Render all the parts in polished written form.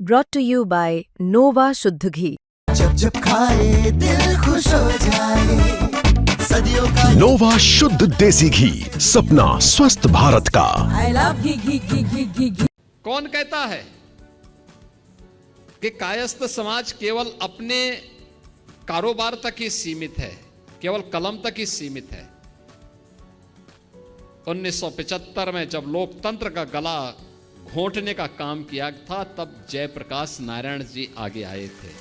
brought to you by Nova शुद्ध घी। जब जब खाए दिल खुश हो जाए, सदियों का नोवा शुद्ध देसी घी, सपना स्वस्थ भारत का। I love घी घी घी घी घी घी। कौन कहता है कि कायस्थ समाज केवल अपने कारोबार तक ही सीमित है, केवल कलम तक ही सीमित है। 1975 में जब लोकतंत्र का गला घोंटने का काम किया था, तब जयप्रकाश नारायण जी आगे आए थे।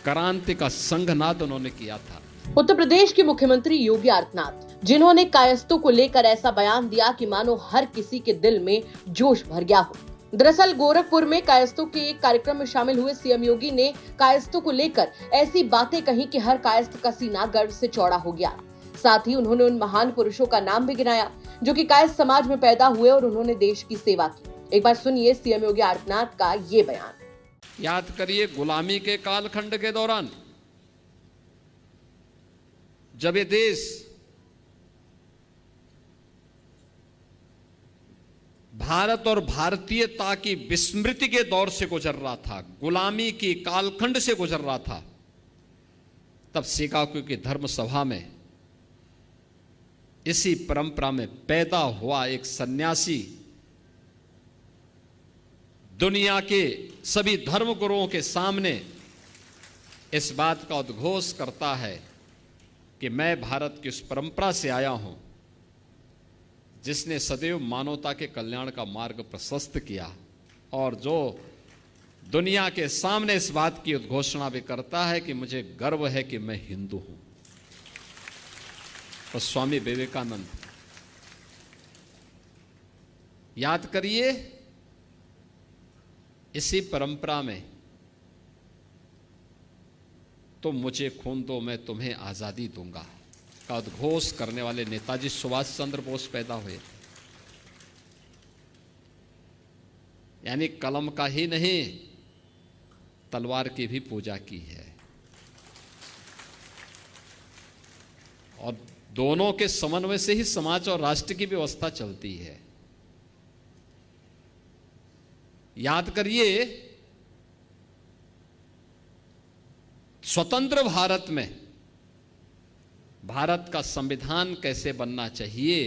क्रांति का संघनाद उन्होंने किया था। उत्तर प्रदेश के मुख्यमंत्री योगी आदित्यनाथ, जिन्होंने कायस्थों को लेकर ऐसा बयान दिया कि मानो हर किसी के दिल में जोश भर गया हो। दरअसल गोरखपुर में कायस्थों के एक कार्यक्रम में शामिल हुए सीएम योगी ने कायस्थों को लेकर ऐसी बातें कही कि हर कायस्थ का सीना गर्व से चौड़ा हो गया। साथ ही उन्होंने उन महान पुरुषों का नाम भी गिनाया जो कि कायस्थ समाज में पैदा हुए और उन्होंने देश की सेवा की। एक बार सुनिए सीएम योगी आदित्यनाथ का ये बयान। याद करिए, गुलामी के कालखंड के दौरान जब ये देश भारत और भारतीयता की विस्मृति के दौर से गुजर रहा था, गुलामी की कालखंड से गुजर रहा था, तब शिकागो की धर्म सभा में इसी परंपरा में पैदा हुआ एक सन्यासी दुनिया के सभी धर्म गुरुओं के सामने इस बात का उद्घोष करता है कि मैं भारत की उस परंपरा से आया हूं जिसने सदैव मानवता के कल्याण का मार्ग प्रशस्त किया, और जो दुनिया के सामने इस बात की उद्घोषणा भी करता है कि मुझे गर्व है कि मैं हिंदू हूं। और स्वामी विवेकानंद, याद करिए, इसी परंपरा में तुम मुझे खून दो मैं तुम्हें आजादी दूंगा का उद्घोष करने वाले नेताजी सुभाष चंद्र बोस पैदा हुए। यानी कलम का ही नहीं, तलवार की भी पूजा की है, और दोनों के समन्वय से ही समाज और राष्ट्र की व्यवस्था चलती है। याद करिए, स्वतंत्र भारत में भारत का संविधान कैसे बनना चाहिए,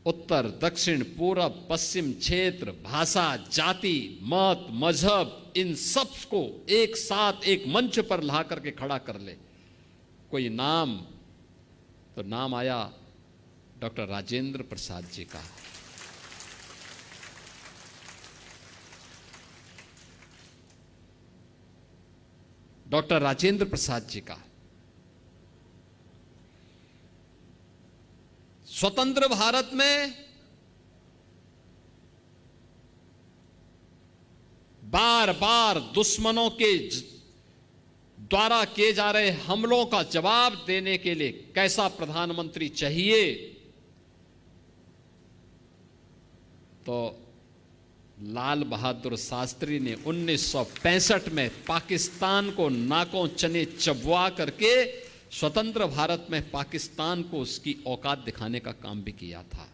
उत्तर दक्षिण पूरब पश्चिम क्षेत्र, भाषा, जाति, मत, मजहब, इन सब को एक साथ एक मंच पर ला करके खड़ा कर ले। कोई नाम, तो नाम आया डॉक्टर राजेंद्र प्रसाद जी का। डॉक्टर राजेंद्र प्रसाद जी का। स्वतंत्र भारत में बार बार दुश्मनों के द्वारा किए जा रहे हमलों का जवाब देने के लिए कैसा प्रधानमंत्री चाहिए, तो लाल बहादुर शास्त्री ने 1965 में पाकिस्तान को नाकों चने चबवा करके स्वतंत्र भारत में पाकिस्तान को उसकी औकात दिखाने का काम भी किया था।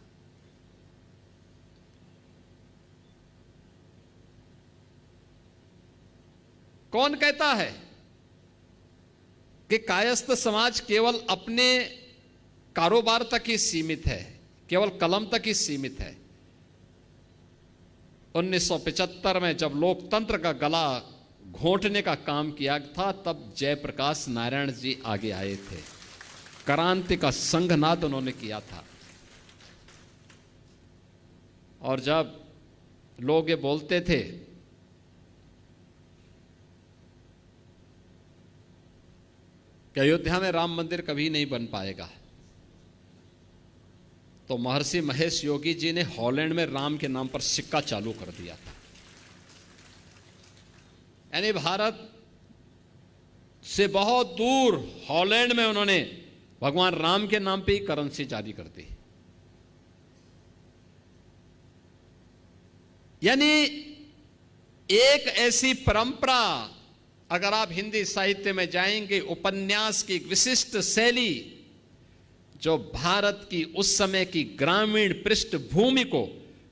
कौन कहता है कि कायस्थ समाज केवल अपने कारोबार तक ही सीमित है, केवल कलम तक ही सीमित है। 1975 में जब लोकतंत्र का गला घोंटने का काम किया था, तब जयप्रकाश नारायण जी आगे आए थे। क्रांति का संघनाद उन्होंने किया था। और जब लोग ये बोलते थे कि अयोध्या में राम मंदिर कभी नहीं बन पाएगा, तो महर्षि महेश योगी जी ने हॉलैंड में राम के नाम पर सिक्का चालू कर दिया था। यानी भारत से बहुत दूर हॉलैंड में उन्होंने भगवान राम के नाम पे ही करेंसी जारी कर दी। यानी एक ऐसी परंपरा, अगर आप हिंदी साहित्य में जाएंगे, उपन्यास की एक विशिष्ट शैली जो भारत की उस समय की ग्रामीण पृष्ठभूमि को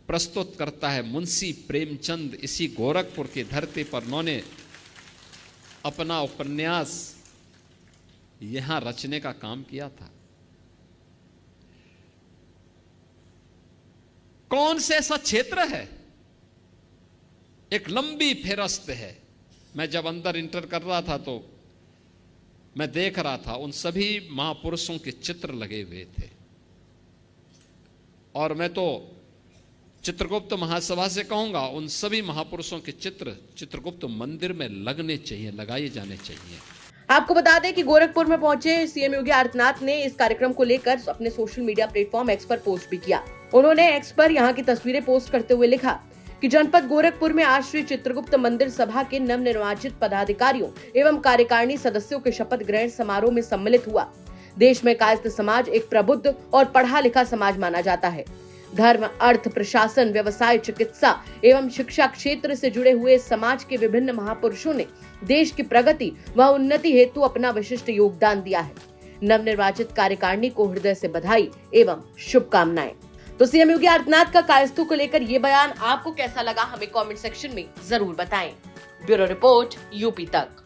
प्रस्तुत करता है मुंशी प्रेमचंद। इसी गोरखपुर की धरती पर उन्होंने अपना उपन्यास यहां रचने का काम किया था। कौन से ऐसा क्षेत्र है, एक लंबी फेरस्त है। मैं जब अंदर इंटर कर रहा था तो मैं देख रहा था उन सभी महापुरुषों के चित्र लगे हुए थे, और मैं तो चित्रगुप्त महासभा से कहूंगा उन सभी महापुरुषों के चित्र चित्रगुप्त मंदिर में लगने चाहिए, लगाए जाने चाहिए। आपको बता दें कि गोरखपुर में पहुंचे सीएम योगी आदित्यनाथ ने इस कार्यक्रम को लेकर अपने सोशल मीडिया प्लेटफॉर्म एक्स पर पोस्ट भी किया। उन्होंने एक्स पर यहां की तस्वीरें पोस्ट करते हुए लिखा कि जनपद गोरखपुर में आज श्री चित्रगुप्त मंदिर सभा के नवनिर्वाचित पदाधिकारियों एवं कार्यकारिणी सदस्यों के शपथ ग्रहण समारोह में सम्मिलित हुआ। देश में कायस्थ समाज एक प्रबुद्ध और पढ़ा लिखा समाज माना जाता है। धर्म, अर्थ, प्रशासन, व्यवसाय, चिकित्सा एवं शिक्षा क्षेत्र से जुड़े हुए समाज के विभिन्न महापुरुषों ने देश की प्रगति व उन्नति हेतु अपना विशिष्ट योगदान दिया है। नवनिर्वाचित कार्यकारिणी को हृदय से बधाई एवं शुभकामनाएं। तो सीएम योगी आदित्यनाथ का कायस्थों को लेकर ये बयान आपको कैसा लगा, हमें कमेंट सेक्शन में जरूर बताएं। ब्यूरो रिपोर्ट, यूपी तक।